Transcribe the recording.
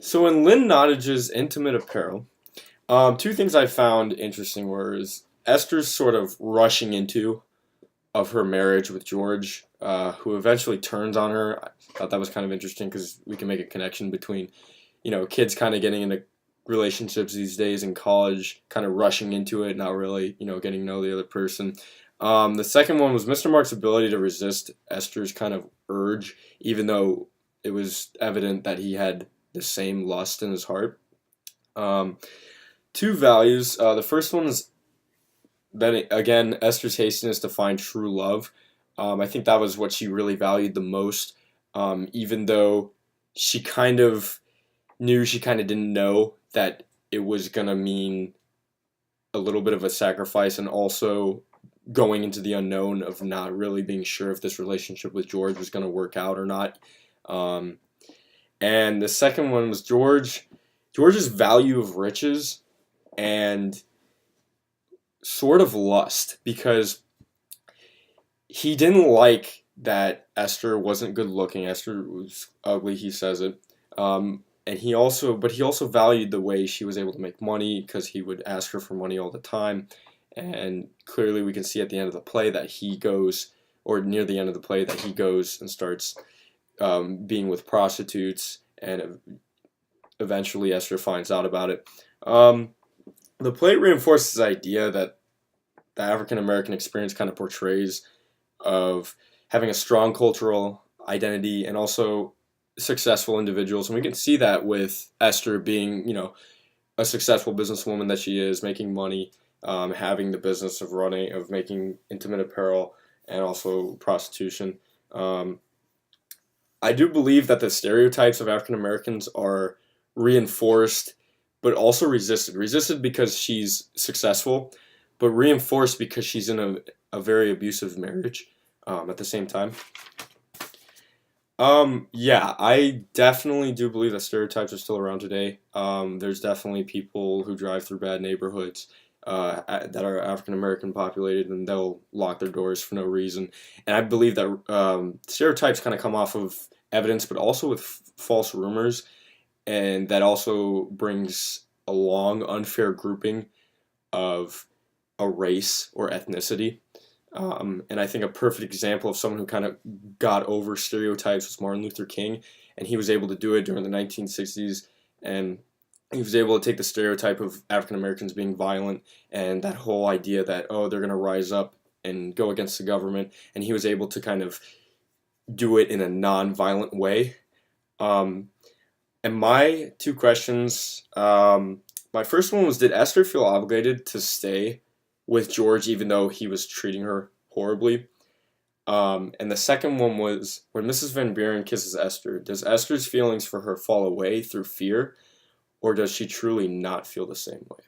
So in Lynn Nottage's Intimate Apparel, two things I found interesting were is Esther's sort of rushing into of her marriage with George, who eventually turns on her. I thought that was kind of interesting because we can make a connection between, kids kind of getting into relationships these days in college, kind of rushing into it, not really, getting to know the other person. The second one was Mr. Mark's ability to resist Esther's kind of urge, even though it was evident that he had the same lust in his heart. Um, Two values. The first one is then again Esther's hastiness to find true love. I think that was what she really valued the most, even though she kind of knew she kind of didn't know that it was gonna mean a little bit of a sacrifice, and also going into the unknown of not really being sure if this relationship with George was going to work out or not. Um, and the second one was George's value of riches and sort of lust, because he didn't like that Esther wasn't good looking. Esther was ugly, he says it. But he also valued the way she was able to make money, because he would ask her for money all the time. And clearly, we can see at the end of the play that he goes, or near the end of the play, that he goes and starts being with prostitutes, and eventually Esther finds out about it. The play reinforces the idea that the African American experience kind of portrays of having a strong cultural identity and also successful individuals, and we can see that with Esther being, a successful businesswoman that she is, making money, having the business of making intimate apparel and also prostitution. Um, I do believe that the stereotypes of African Americans are reinforced, but also resisted. Resisted because she's successful, but reinforced because she's in a very abusive marriage at the same time. Yeah, I definitely do believe that stereotypes are still around today. There's definitely people who drive through bad neighborhoods that are African American populated, and they'll lock their doors for no reason. And I believe that stereotypes kind of come off of evidence, but also with false rumors, and that also brings along unfair grouping of a race or ethnicity. And I think a perfect example of someone who kind of got over stereotypes was Martin Luther King, and he was able to do it during the 1960s, and he was able to take the stereotype of African Americans being violent and that whole idea that, oh, they're going to rise up and go against the government, and he was able to kind of do it in a non-violent way. Um, and my two questions, my first one was, did Esther feel obligated to stay with George even though he was treating her horribly? And the second one was, when Mrs. Van Buren kisses Esther, does Esther's feelings for her fall away through fear, or does she truly not feel the same way?